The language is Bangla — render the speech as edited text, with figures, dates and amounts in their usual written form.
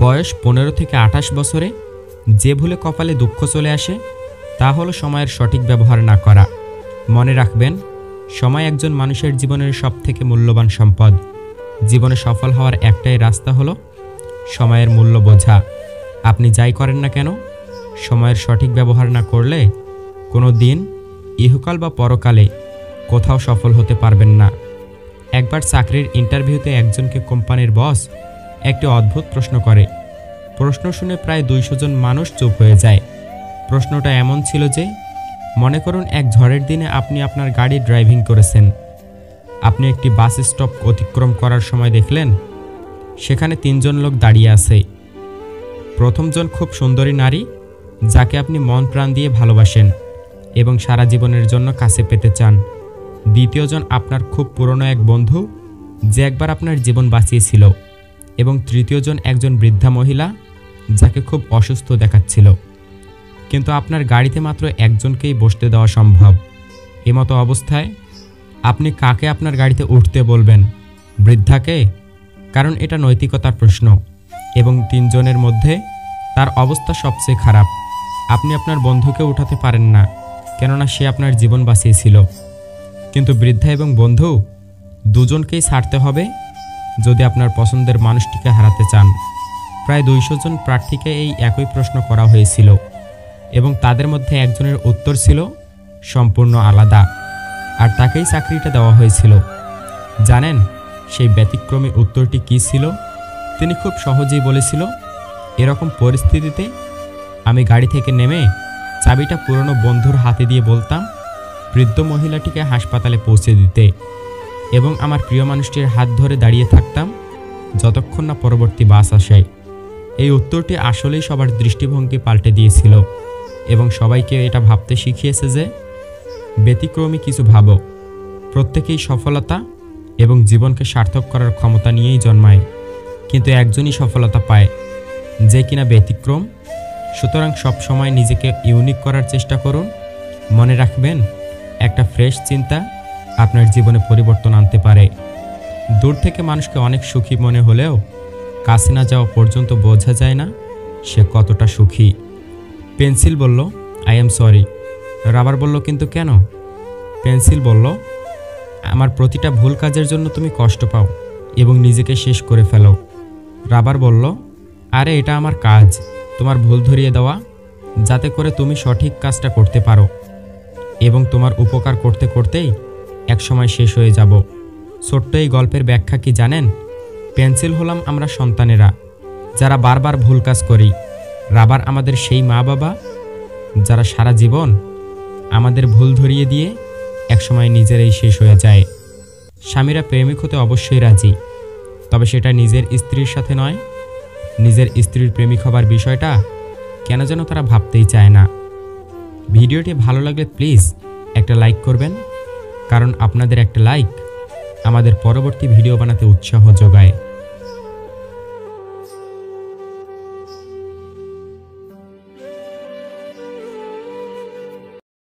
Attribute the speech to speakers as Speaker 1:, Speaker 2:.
Speaker 1: বয়স 15 থেকে 28 বছরে যে ভুলে কপালে দুঃখ চলে আসে তা হলো সময়ের সঠিক ব্যবহার না করা। মনে রাখবেন, সময় একজন মানুষের জীবনের সবথেকে মূল্যবান সম্পদ। জীবনে সফল হওয়ার একটাই রাস্তা হলো সময়ের মূল্য বোঝা। আপনি যাই করেন না কেন, সময়ের সঠিক ব্যবহার না করলে কোনো দিন ইহকাল বা পরকালে কোথাও সফল হতে পারবেন না। একবার চাকরির ইন্টারভিউতে একজনকে কোম্পানির বস একটি অদ্ভুত প্রশ্ন করে। প্রশ্ন শুনে প্রায় 200 জন মানুষ চুপ হয়ে যায়। প্রশ্নটা এমন ছিল যে, মনে করুন এক ঝড়ের দিনে আপনি আপনার গাড়ি ড্রাইভিং করেছেন। আপনি একটি বাস স্টপ অতিক্রম করার সময় দেখলেন সেখানে 3 জন লোক দাঁড়িয়ে আছে। প্রথমজন খুব সুন্দরী নারী, যাকে আপনি মন প্রাণ দিয়ে ভালোবাসেন এবং সারা জীবনের জন্য কাছে পেতে চান। দ্বিতীয়জন আপনার খুব পুরনো এক বন্ধু, যে একবার আপনার জীবন বাঁচিয়েছিল। এবং তৃতীয়জন একজন বৃদ্ধা মহিলা, যাকে খুব অসুস্থ দেখাচ্ছিল। কিন্তু আপনার গাড়িতে মাত্র একজনকেই বসতে দেওয়া সম্ভব। এমতো অবস্থায় আপনি কাকে আপনার গাড়িতে উঠতে বলবেন? বৃদ্ধাকে? কারণ এটা নৈতিকতার প্রশ্ন এবং 3 জনের মধ্যে তার অবস্থা সবচেয়ে খারাপ। আপনি আপনার বন্ধুকে উঠাতে পারেন না, কেননা সে আপনার জীবন বাঁচিয়েছিল। কিন্তু বৃদ্ধা এবং বন্ধু দুজনকেই ছাড়তে হবে যদি আপনার পছন্দের মানুষটিকে হারাতে চান। প্রায় 200 জন প্রার্থীকে এই একই প্রশ্ন করা হয়েছিল এবং তাদের মধ্যে একজনের উত্তর ছিল সম্পূর্ণ আলাদা, আর তাকেই চাকরিটা দেওয়া হয়েছিল। জানেন সেই ব্যতিক্রমী উত্তরটি কী ছিল? তিনি খুব সহজেই বলেছিল, এরকম পরিস্থিতিতে আমি গাড়ি থেকে নেমে চাবিটা পুরনো বন্ধুর হাতে দিয়ে বলতাম বৃদ্ধ মহিলাটিকে হাসপাতালে পৌঁছে দিতে, এবং আমার প্রিয় মানুষটির হাত ধরে দাঁড়িয়ে থাকতাম যতক্ষণ না পরবর্তী বাস আসে। এই উত্তরটি আসলেই সবার দৃষ্টিভঙ্গি পাল্টে দিয়েছিল এবং সবাইকে এটা ভাবতে শিখিয়েছে যে ব্যতিক্রমী কিছু ভাবো। প্রত্যেকেই সফলতা এবং জীবনকে সার্থক করার ক্ষমতা নিয়েই জন্মায়, কিন্তু একজনই সফলতা পায়, যে কিনা ব্যতিক্রম। সুতরাং সব সময় নিজেকে ইউনিক করার চেষ্টা করুন। মনে রাখবেন, একটা ফ্রেশ চিন্তা আপনার জীবনে পরিবর্তন আনতে পারে। দূর থেকে মানুষকে অনেক সুখী মনে হলেও কাছে না যাওয়া পর্যন্ত বোঝা যায় না সে কতটা সুখী। পেন্সিল বলল, আই এম সরি। রাবার বলল, কিন্তু কেন? পেন্সিল বলল, আমার প্রতিটা ভুল কাজের জন্য তুমি কষ্ট পাও এবং নিজেকে শেষ করে ফেলো। রাবার বলল, আরে এটা আমার কাজ, তোমার ভুল ধরিয়ে দেওয়া, যাতে করে তুমি সঠিক কাজটা করতে পারো এবং তোমার উপকার করতে করতেই একসময় শেষ হয়ে যাব। ছোট্ট এই গল্পের ব্যাখ্যা কি জানেন? পেন্সিল হলাম আমরা সন্তানেরা, যারা বারবার ভুল কাজ করি। রাবার আমাদের সেই মা বাবা, যারা সারা জীবন আমাদের ভুল ধরিয়ে দিয়ে একসময় নিজেরাই শেষ হয়ে যায়। স্বামীরা প্রেমিক হতে অবশ্যই রাজি, তবে সেটা নিজের স্ত্রীর সাথে নয়। নিজের স্ত্রীর প্রেমিক হবার বিষয়টা কেন যেন তারা ভাবতেই চায় না। ভিডিওটি ভালো লাগলে প্লিজ একটা লাইক করবেন, কারণ আপনাদের একটা লাইক আমাদের পরবর্তী ভিডিও বানাতে উৎসাহ যোগায়।